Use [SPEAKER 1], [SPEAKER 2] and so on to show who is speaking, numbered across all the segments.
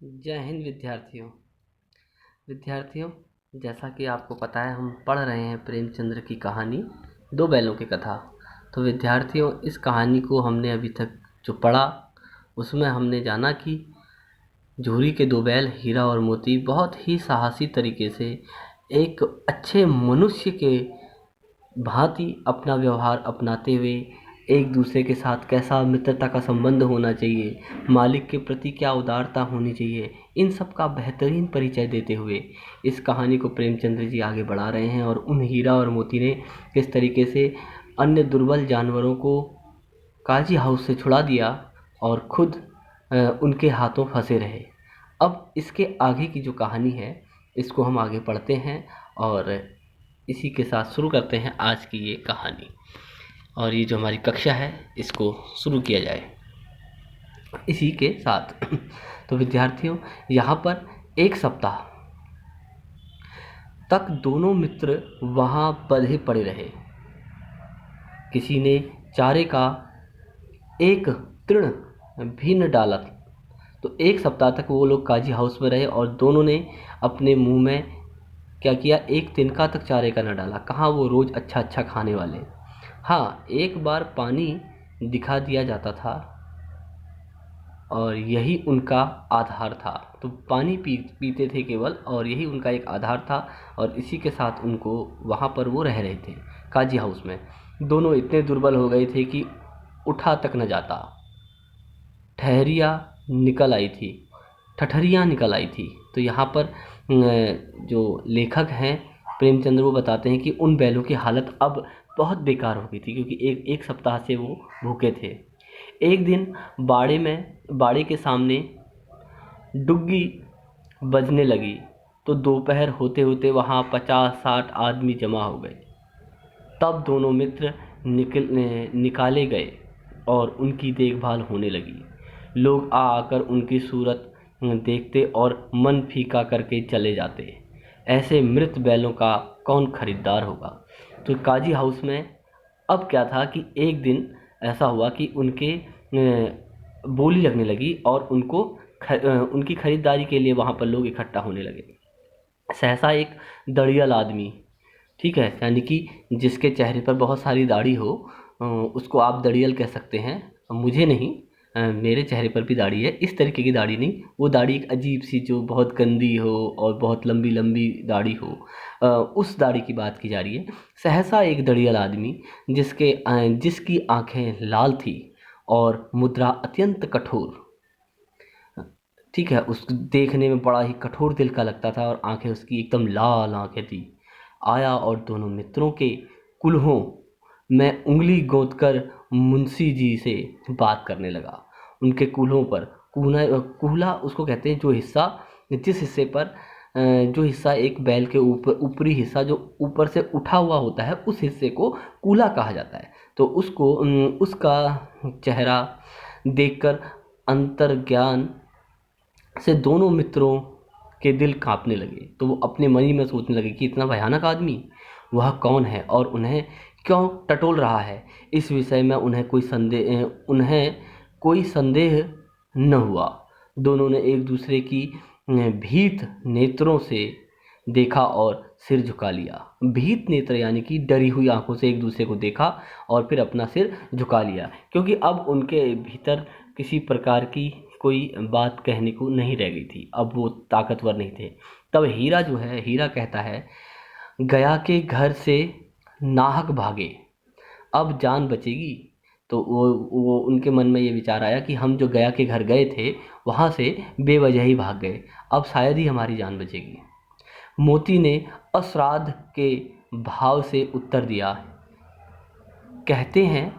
[SPEAKER 1] जय हिंद विद्यार्थियों। विद्यार्थियों, जैसा कि आपको पता है, हम पढ़ रहे हैं प्रेमचंद्र की कहानी दो बैलों की कथा। तो विद्यार्थियों, इस कहानी को हमने अभी तक जो पढ़ा उसमें हमने जाना कि झूरी के दो बैल हीरा और मोती बहुत ही साहसी तरीके से एक अच्छे मनुष्य के भांति अपना व्यवहार अपनाते हुए एक दूसरे के साथ कैसा मित्रता का संबंध होना चाहिए, मालिक के प्रति क्या उदारता होनी चाहिए, इन सब का बेहतरीन परिचय देते हुए इस कहानी को प्रेमचंद्र जी आगे बढ़ा रहे हैं। और उन हीरा और मोती ने किस तरीके से अन्य दुर्बल जानवरों को काजी हाउस से छुड़ा दिया और खुद उनके हाथों फंसे रहे। अब इसके आगे की जो कहानी है इसको हम आगे पढ़ते हैं और इसी के साथ शुरू करते हैं आज की ये कहानी। और ये जो हमारी कक्षा है इसको शुरू किया जाए इसी के साथ। तो विद्यार्थियों, यहाँ पर एक सप्ताह तक दोनों मित्र वहाँ बंधे पड़े रहे। किसी ने चारे का एक तृण भी न डाला। तो एक सप्ताह तक वो लोग काजी हाउस में रहे और दोनों ने अपने मुंह में क्या किया, एक तिनका तक चारे का न डाला। कहाँ वो रोज़ अच्छा अच्छा खाने वाले। हाँ, एक बार पानी दिखा दिया जाता था और यही उनका आधार था। तो पानी पीते थे केवल, और यही उनका एक आधार था। और इसी के साथ उनको वहाँ पर वो रह रहे थे काजी हाउस में। दोनों इतने दुर्बल हो गए थे कि उठा तक न जाता। ठहरियाँ निकल आई थी, ठठरियाँ निकल आई थी। तो यहाँ पर जो लेखक हैं प्रेमचंद्र, वो बताते हैं कि उन बैलों की हालत अब बहुत बेकार हो गई थी, क्योंकि एक एक सप्ताह से वो भूखे थे। एक दिन बाड़े के सामने डुग्गी बजने लगी तो दोपहर होते होते वहाँ 50-60 आदमी जमा हो गए। तब दोनों मित्र निकाले गए और उनकी देखभाल होने लगी। लोग आ आकर उनकी सूरत देखते और मन फीका करके चले जाते। ऐसे मृत बैलों का कौन खरीदार होगा। तो काजी हाउस में अब क्या था कि एक दिन ऐसा हुआ कि उनके बोली लगने लगी और उनकी खरीदारी के लिए वहाँ पर लोग इकट्ठा होने लगे। सहसा एक दड़ियल आदमी, ठीक है, यानी कि जिसके चेहरे पर बहुत सारी दाढ़ी हो, उसको आप दड़ियल कह सकते हैं। मुझे नहीं, मेरे चेहरे पर भी दाढ़ी है। इस तरीके की दाढ़ी नहीं, वो दाढ़ी एक अजीब सी जो बहुत गंदी हो और बहुत लंबी लंबी दाढ़ी हो, उस दाढ़ी की बात की जा रही है। सहसा एक दड़ियल आदमी जिसकी आंखें लाल थी और मुद्रा अत्यंत कठोर, ठीक है, उस देखने में बड़ा ही कठोर दिल का लगता था और आंखें उसकी एकदम लाल आंखें थी, आया और दोनों मित्रों के कुल्हों में उंगली गोदकर मुंशी जी से बात करने लगा। उनके कुल्हों पर कूल्हा उसको कहते हैं, जिस हिस्से पर जो हिस्सा एक बैल के ऊपरी हिस्सा जो ऊपर से उठा हुआ होता है, उस हिस्से को कूल्हा कहा जाता है। तो उसका चेहरा देखकर अंतर्ज्ञान से दोनों मित्रों के दिल कांपने लगे। तो वो अपने मन ही में सोचने लगे कि इतना भयानक आदमी वह कौन है और उन्हें क्यों टटोल रहा है। इस विषय में उन्हें कोई संदेह न हुआ। दोनों ने एक दूसरे की भीत नेत्रों से देखा और सिर झुका लिया। भीत नेत्र यानी कि डरी हुई आंखों से एक दूसरे को देखा और फिर अपना सिर झुका लिया, क्योंकि अब उनके भीतर किसी प्रकार की कोई बात कहने को नहीं रह गई थी। अब वो ताकतवर नहीं थे। तब हीरा कहता है, गया के घर से नाहक भागे, अब जान बचेगी। तो वो उनके मन में ये विचार आया कि हम जो गया के घर गए थे वहाँ से बेवजह ही भाग गए, अब शायद ही हमारी जान बचेगी। मोती ने अश्राद्ध के भाव से उत्तर दिया, कहते हैं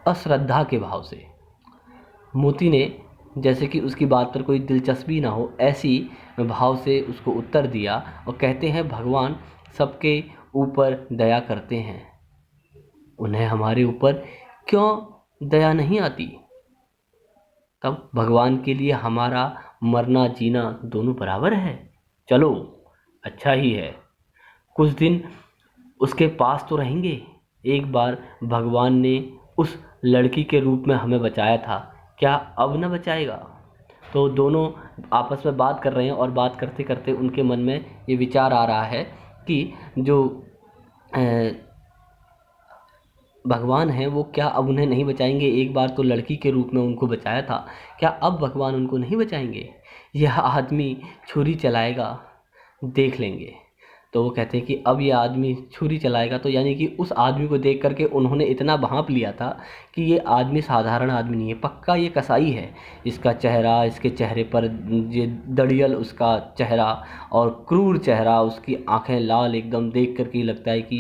[SPEAKER 1] अश्रद्धा के भाव से। मोती ने जैसे कि उसकी बात पर कोई दिलचस्पी ना हो ऐसी भाव से उसको उत्तर दिया और कहते हैं, भगवान सबके ऊपर दया करते हैं, उन्हें हमारे ऊपर क्यों दया नहीं आती। तब भगवान के लिए हमारा मरना जीना दोनों बराबर है, चलो अच्छा ही है, कुछ दिन उसके पास तो रहेंगे। एक बार भगवान ने उस लड़की के रूप में हमें बचाया था, क्या अब न बचाएगा। तो दोनों आपस में बात कर रहे हैं और बात करते करते उनके मन में ये विचार आ रहा है कि जो अ, भगवान हैं वो क्या अब उन्हें नहीं बचाएंगे? एक बार तो लड़की के रूप में उनको बचाया था, क्या अब भगवान उनको नहीं बचाएंगे? यह आदमी छुरी चलाएगा, देख लेंगे। तो वो कहते हैं कि अब ये आदमी छुरी चलाएगा, तो यानी कि उस आदमी को देख करके उन्होंने इतना भांप लिया था कि ये आदमी साधारण आदमी नहीं है, पक्का ये कसाई है। इसका चेहरा, इसके चेहरे पर ये दड़ियल उसका चेहरा और क्रूर चेहरा, उसकी आंखें लाल एकदम, देख करके लगता है कि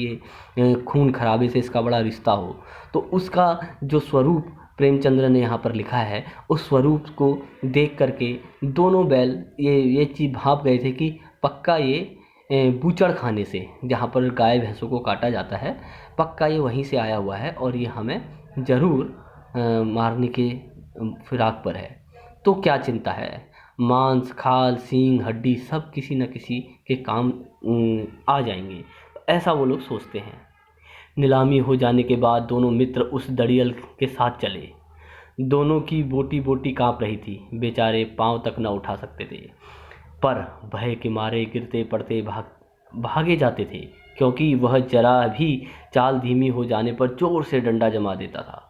[SPEAKER 1] ये खून खराबे से इसका बड़ा रिश्ता हो। तो उसका जो स्वरूप प्रेमचंद्र ने यहाँ पर लिखा है, उस स्वरूप को देख करके दोनों बैल ये चीज़ भांप गए थे कि पक्का ये बूचड़ खाने से, जहाँ पर गाय भैंसों को काटा जाता है, पक्का ये वहीं से आया हुआ है और ये हमें ज़रूर मारने के फिराक पर है। तो क्या चिंता है, मांस, खाल, सींग, हड्डी सब किसी न किसी के काम आ जाएंगे, ऐसा वो लोग सोचते हैं। नीलामी हो जाने के बाद दोनों मित्र उस दड़ियल के साथ चले। दोनों की बोटी बोटी कांप रही थी, बेचारे पांव तक न उठा सकते थे, पर भय के मारे गिरते पड़ते भागे जाते थे, क्योंकि वह जरा भी चाल धीमी हो जाने पर जोर से डंडा जमा देता था।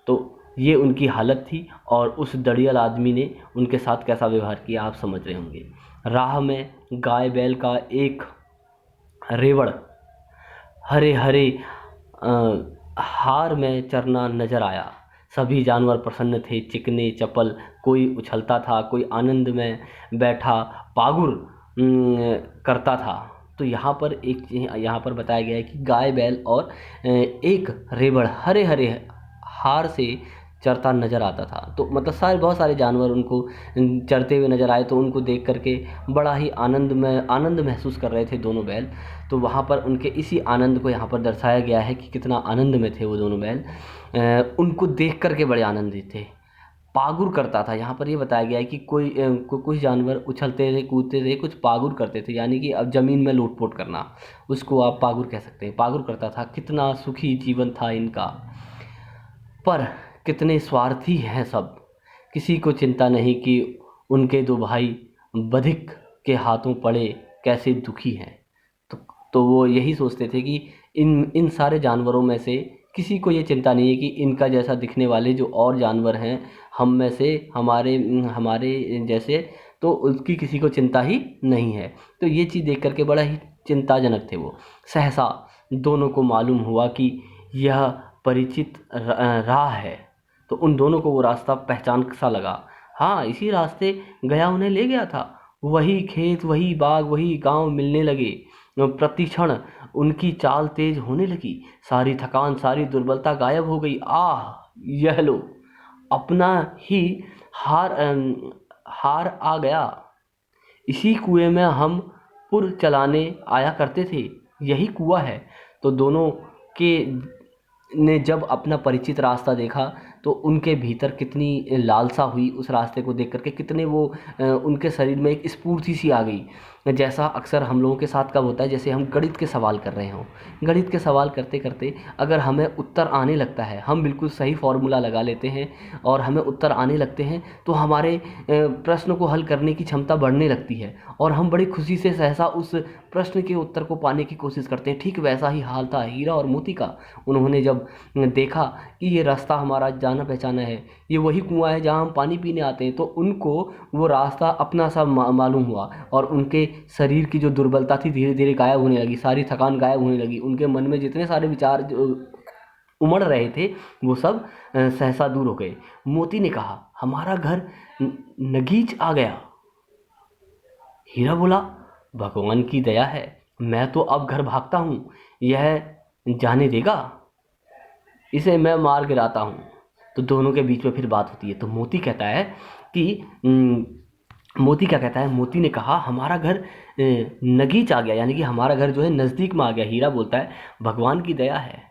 [SPEAKER 1] तो ये उनकी हालत थी और उस दड़ियल आदमी ने उनके साथ कैसा व्यवहार किया आप समझ रहे होंगे। राह में गाय बैल का एक रेवड़ हरे हरे हार में चरना नजर आया। सभी जानवर प्रसन्न थे, चिकने चपल, कोई उछलता था, कोई आनंद में बैठा पागुर करता था। तो यहाँ पर बताया गया है कि गाय बैल और एक रेवड़ हरे हरे हार से चरता नज़र आता था। तो मतलब बहुत सारे जानवर उनको चरते हुए नज़र आए, तो उनको देख करके बड़ा ही आनंद महसूस कर रहे थे दोनों बैल। तो वहाँ पर उनके इसी आनंद को यहाँ पर दर्शाया गया है कि कितना आनंद में थे वो दोनों बैल। उनको देख करके बड़े आनंदित थे। पागुर करता था, यहाँ पर ये बताया गया है कि कुछ जानवर उछलते थे, कूदते थे, कुछ पागुर करते थे, यानी कि अब ज़मीन में लोटपोट करना, उसको आप पागुर कह सकते हैं। पागुर करता था। कितना सुखी जीवन था इनका, पर कितने स्वार्थी हैं सब। किसी को चिंता नहीं कि उनके दो भाई बधिक के हाथों पड़े कैसे दुखी हैं। तो वो यही सोचते थे कि इन सारे जानवरों में से किसी को ये चिंता नहीं है कि इनका जैसा दिखने वाले जो और जानवर हैं हम में से, हमारे हमारे जैसे, तो उसकी किसी को चिंता ही नहीं है। तो ये चीज़ देख करके बड़ा ही चिंताजनक थे वो। सहसा दोनों को मालूम हुआ कि यह परिचित राह है। तो उन दोनों को वो रास्ता पहचान सा लगा। हाँ, इसी रास्ते गया उन्हें ले गया था। वही खेत, वही बाग, वही गांव मिलने लगे। प्रतिक्षण उनकी चाल तेज होने लगी। सारी थकान, सारी दुर्बलता गायब हो गई। आह, यह लो, अपना ही हार आ गया। इसी कुएं में हम पुर चलाने आया करते थे, यही कुआं है। तो दोनों के ने जब अपना परिचित रास्ता देखा तो उनके भीतर कितनी लालसा हुई उस रास्ते को देख करके, कितने वो उनके शरीर में एक स्फूर्ति सी आ गई। जैसा अक्सर हम लोगों के साथ कब होता है, जैसे हम गणित के सवाल कर रहे हों, गणित के सवाल करते करते अगर हमें उत्तर आने लगता है, हम बिल्कुल सही फॉर्मूला लगा लेते हैं और हमें उत्तर आने लगते हैं, तो हमारे प्रश्न को हल करने की क्षमता बढ़ने लगती है और हम बड़ी खुशी से सहसा उस प्रश्न के उत्तर को पाने की कोशिश करते हैं। ठीक वैसा ही हाल था हीरा और मोती का। उन्होंने जब देखा कि ये रास्ता हमारा जाना पहचाना है, ये वही कुआं है जहाँ हम पानी पीने आते हैं, तो उनको वो रास्ता अपना सा मालूम हुआ और उनके शरीर की जो दुर्बलता थी धीरे धीरे गायब होने लगी, सारी थकान गायब होने लगी। उनके मन में जितने सारे विचार उमड़ रहे थे वो सब सहसा दूर हो गए। मोती ने कहा, हमारा घर नगीच आ गया। हीरा बोला, भगवान की दया है, मैं तो अब घर भागता हूँ, यह जाने देगा, इसे मैं मार गिराता हूँ। तो दोनों के बीच में फिर बात होती है। तो मोती कहता है कि मोती क्या कहता है, मोती ने कहा हमारा घर नगीच आ गया, यानी कि हमारा घर जो है नज़दीक में आ गया। हीरा बोलता है भगवान की दया है।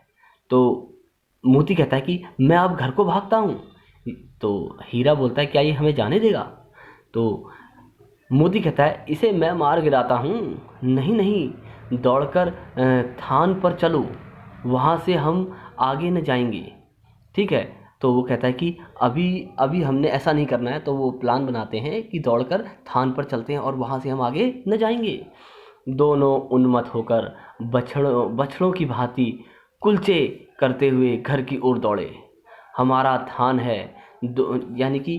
[SPEAKER 1] तो मोती कहता है कि मैं अब घर को भागता हूँ। तो हीरा बोलता है क्या ये हमें जाने देगा? तो मोती कहता है इसे मैं मार गिराता हूँ। नहीं नहीं, दौड़कर थान पर चलो, वहाँ से हम आगे न जाएंगे। ठीक है, तो वो कहता है कि अभी अभी हमने ऐसा नहीं करना है। तो वो प्लान बनाते हैं कि दौड़कर थान पर चलते हैं और वहाँ से हम आगे न जाएंगे। दोनों उन्मत्त होकर बछड़ों की भांति कुलचे करते हुए घर की ओर दौड़े। हमारा थान है यानी कि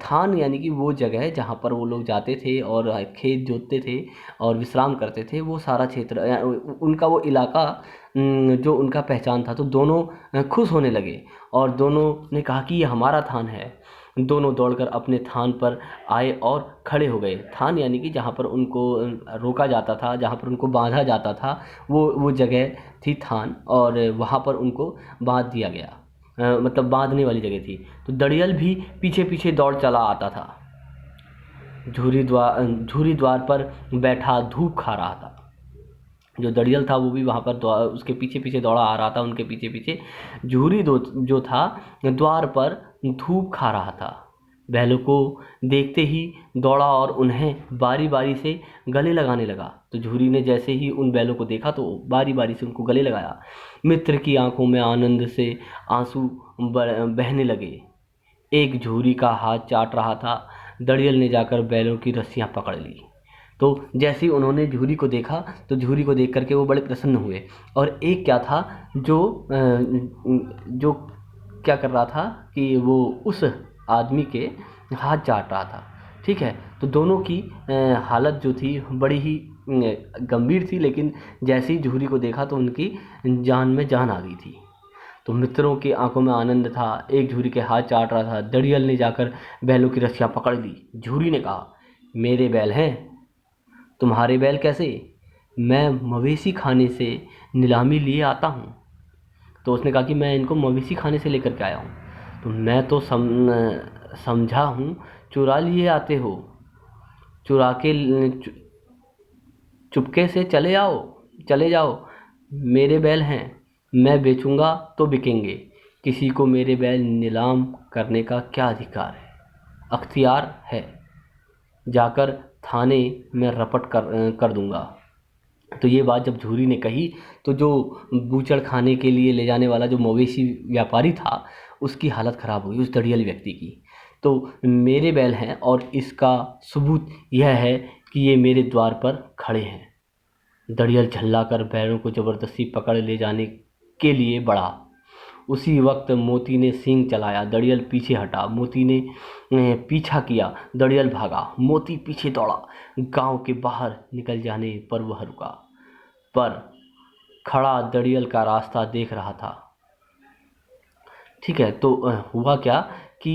[SPEAKER 1] थान यानी कि वो जगह जहाँ पर वो लोग जाते थे और खेत जोतते थे और विश्राम करते थे, वो सारा क्षेत्र उनका वो इलाका जो उनका पहचान था। तो दोनों खुश होने लगे और दोनों ने कहा कि ये हमारा थान है। दोनों दौड़कर अपने थान पर आए और खड़े हो गए। थान यानी कि जहाँ पर उनको रोका जाता था, जहाँ पर उनको बांधा जाता था, वो जगह थी थान, और वहाँ पर उनको बांध दिया गया। मतलब बांधने वाली जगह थी। तो दड़ियल भी पीछे पीछे दौड़ चला आता था। झूरी द्वार पर बैठा धूप खा रहा था। जो दड़ियल था वो भी वहाँ पर उसके पीछे पीछे दौड़ा आ रहा था, उनके पीछे पीछे। जो था द्वार पर धूप खा रहा था। बैलों को देखते ही दौड़ा और उन्हें बारी बारी से गले लगाने लगा। तो झूरी ने जैसे ही उन बैलों को देखा तो बारी बारी से उनको गले लगाया। मित्र की आंखों में आनंद से आंसू बहने लगे। एक झूरी का हाथ चाट रहा था। दड़ियल ने जाकर बैलों की रस्सियां पकड़ ली। तो जैसे ही उन्होंने झूरी को देखा तो झूरी को देख करके वो बड़े प्रसन्न हुए। और एक क्या था जो क्या कर रहा था कि वो उस आदमी के हाथ चाट रहा था। ठीक है, तो दोनों की हालत जो थी बड़ी ही गंभीर थी, लेकिन जैसे ही झूरी को देखा तो उनकी जान में जान आ गई थी। तो मित्रों की आंखों में आनंद था, एक झूरी के हाथ चाट रहा था। दड़ियल ने जाकर बैलों की रस्सियां पकड़ ली। झूरी ने कहा, मेरे बैल हैं, तुम्हारे बैल कैसे? मैं मवेशी खाने से नीलामी लिए आता हूँ। तो उसने कहा कि मैं इनको मवेशी खाने से लेकर के आया हूँ। तो मैं तो समझा हूँ चुरा लिए आते हो। चुरा के चुपके से चले जाओ। मेरे बैल हैं, मैं बेचूंगा तो बिकेंगे। किसी को मेरे बैल नीलाम करने का क्या अधिकार है? अख्तियार है, जाकर थाने में रपट कर दूंगा। तो ये बात जब झूरी ने कही तो जो बूचड़ खाने के लिए ले जाने वाला जो मवेशी व्यापारी था उसकी हालत ख़राब हुई, उस दड़ियल व्यक्ति की। तो मेरे बैल हैं और इसका सबूत यह है कि ये मेरे द्वार पर खड़े हैं। दड़ियल झल्लाकर बैलों को ज़बरदस्ती पकड़ ले जाने के लिए बढ़ा। उसी वक्त मोती ने सींग चलाया। दड़ियल पीछे हटा। मोती ने पीछा किया। दड़ियल भागा। मोती पीछे दौड़ा। गांव के बाहर निकल जाने पर वह रुका, पर खड़ा दड़ियल का रास्ता देख रहा था। ठीक है, तो हुआ क्या कि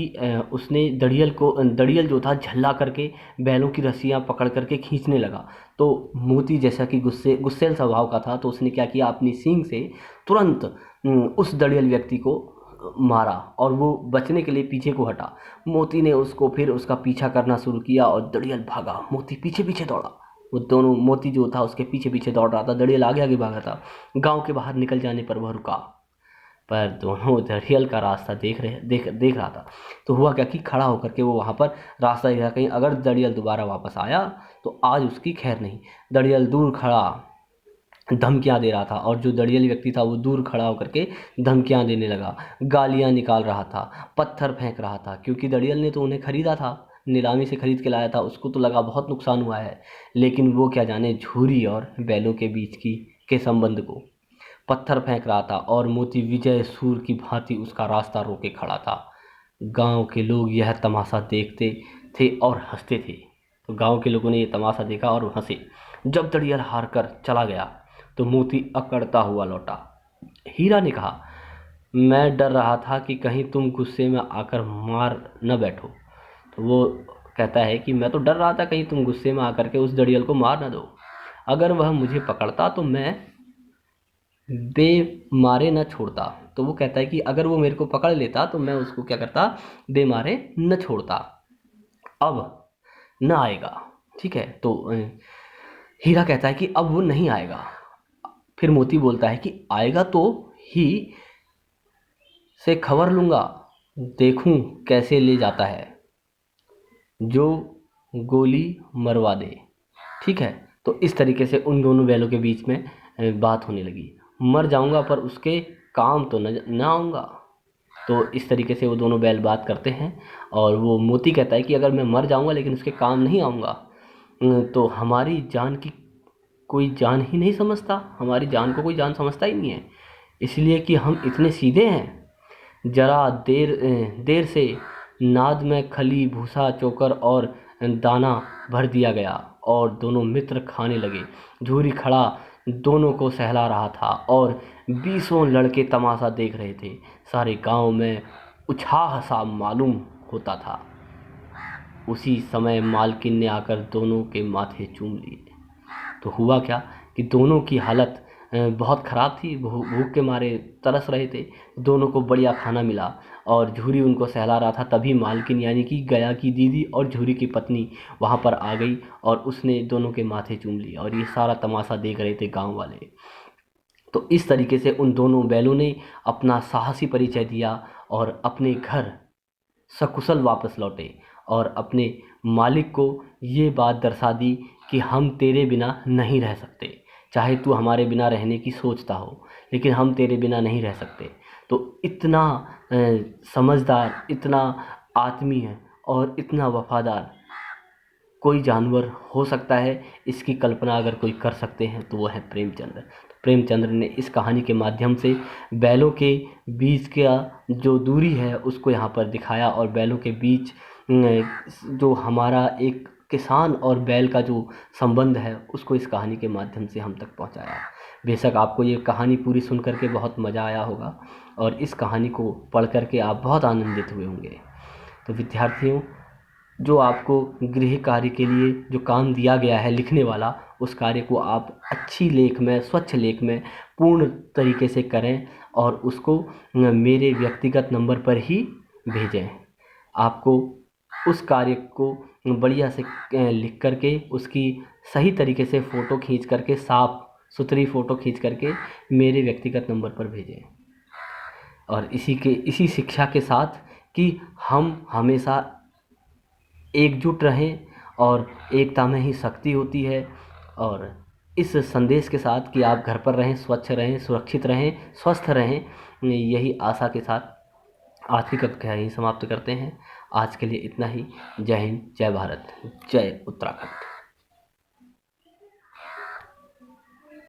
[SPEAKER 1] उसने दड़ियल जो था झल्ला करके बैलों की रस्सियां पकड़ करके खींचने लगा। तो मोती जैसा कि गुस्सेल स्वभाव का था, तो उसने क्या किया, अपनी सींग से तुरंत उस दड़ियल व्यक्ति को मारा और वो बचने के लिए पीछे को हटा। मोती ने उसको फिर उसका पीछा करना शुरू किया और दड़ियल भागा। मोती पीछे पीछे दौड़ा। वो दोनों, मोती जो था उसके पीछे पीछे दौड़ रहा था, दड़ियल आगे आगे भागा था। गांव के बाहर निकल जाने पर वह रुका, पर दोनों दड़ियल का रास्ता देख रहा था। तो हुआ क्या कि खड़ा होकर के वो वहाँ पर रास्ता देख रहा, कहीं अगर दड़ियल दोबारा वापस आया तो आज उसकी खैर नहीं। दड़ियल दूर खड़ा धमकियाँ दे रहा था और जो दड़ियल व्यक्ति था वो दूर खड़ा होकर के धमकियाँ देने लगा, गालियाँ निकाल रहा था, पत्थर फेंक रहा था, क्योंकि दड़ियल ने तो उन्हें खरीदा था, नीलामी से खरीद के लाया था। उसको तो लगा बहुत नुकसान हुआ है, लेकिन वो क्या जाने झूरी और बैलों के बीच के संबंध को। पत्थर फेंक रहा था और मोती विजय सूर की भांति उसका रास्ता रोके खड़ा था। गांव के लोग यह तमाशा देखते थे और हंसते थे। तो गांव के लोगों ने यह तमाशा देखा और हंसे। जब दड़ियल हार कर चला गया तो मोती अकड़ता हुआ लौटा। हीरा ने कहा, मैं डर रहा था कि कहीं तुम गुस्से में आकर मार न बैठो। तो वो कहता है कि मैं तो डर रहा था कहीं तुम गुस्से में आकर के उस दड़ियल को मार न दो। अगर वह मुझे पकड़ता तो मैं बेमारे न छोड़ता। तो वो कहता है कि अगर वो मेरे को पकड़ लेता तो मैं उसको क्या करता, बेमारे न छोड़ता। अब न आएगा। ठीक है, तो हीरा कहता है कि अब वो नहीं आएगा। फिर मोती बोलता है कि आएगा तो ही से खबर लूँगा, देखूं कैसे ले जाता है, जो गोली मरवा दे। ठीक है, तो इस तरीके से उन दोनों बैलों के बीच में बात होने लगी। मर जाऊंगा पर उसके काम तो न आऊँगा। तो इस तरीके से वो दोनों बैल बात करते हैं और वो मोती कहता है कि अगर मैं मर जाऊँगा लेकिन उसके काम नहीं आऊँगा तो हमारी जान की कोई जान ही नहीं समझता, हमारी जान को कोई जान समझता ही नहीं है, इसलिए कि हम इतने सीधे हैं। जरा देर से नाद में खली भूसा चोकर और दाना भर दिया गया और दोनों मित्र खाने लगे। झूरी खड़ा दोनों को सहला रहा था और 20 लड़के तमाशा देख रहे थे। सारे गांव में उछाह सा मालूम होता था। उसी समय मालकिन ने आकर दोनों के माथे चूम लिए। तो हुआ क्या कि दोनों की हालत बहुत ख़राब थी, भूख के मारे तरस रहे थे। दोनों को बढ़िया खाना मिला और झूरी उनको सहला रहा था। तभी मालकिन यानी कि गया की दीदी और झूरी की पत्नी वहाँ पर आ गई और उसने दोनों के माथे चूम लिए और ये सारा तमाशा देख रहे थे गांव वाले। तो इस तरीके से उन दोनों बैलों ने अपना साहसी परिचय दिया और अपने घर सकुशल वापस लौटे और अपने मालिक को ये बात दर्शा दी कि हम तेरे बिना नहीं रह सकते, चाहे तू हमारे बिना रहने की सोचता हो, लेकिन हम तेरे बिना नहीं रह सकते। तो इतना समझदार, इतना आत्मीय और इतना वफादार कोई जानवर हो सकता है, इसकी कल्पना अगर कोई कर सकते हैं तो वो है प्रेमचंद्र। तो प्रेमचंद्र ने इस कहानी के माध्यम से बैलों के बीच का जो दूरी है उसको यहाँ पर दिखाया और बैलों के बीच जो हमारा एक किसान और बैल का जो संबंध है उसको इस कहानी के माध्यम से हम तक पहुँचाया। बेशक आपको ये कहानी पूरी सुन करके बहुत मज़ा आया होगा और इस कहानी को पढ़ करके आप बहुत आनंदित हुए होंगे। तो विद्यार्थियों, जो आपको गृह कार्य के लिए जो काम दिया गया है लिखने वाला, उस कार्य को आप अच्छी लेख में, स्वच्छ लेख में पूर्ण तरीके से करें और उसको मेरे व्यक्तिगत नंबर पर ही भेजें। आपको उस कार्य को बढ़िया से लिख करके उसकी सही तरीके से फ़ोटो खींच करके, साफ सुथरी फ़ोटो खींच करके मेरे व्यक्तिगत नंबर पर भेजें। और इसी शिक्षा के साथ कि हम हमेशा एकजुट रहें और एकता में ही शक्ति होती है। और इस संदेश के साथ कि आप घर पर रहें, स्वच्छ रहें, सुरक्षित रहें, स्वस्थ रहें, यही आशा के साथ आज की कक्षा यहीं समाप्त करते हैं। आज के लिए इतना ही। जय हिंद, जय भारत, जय उत्तराखंड।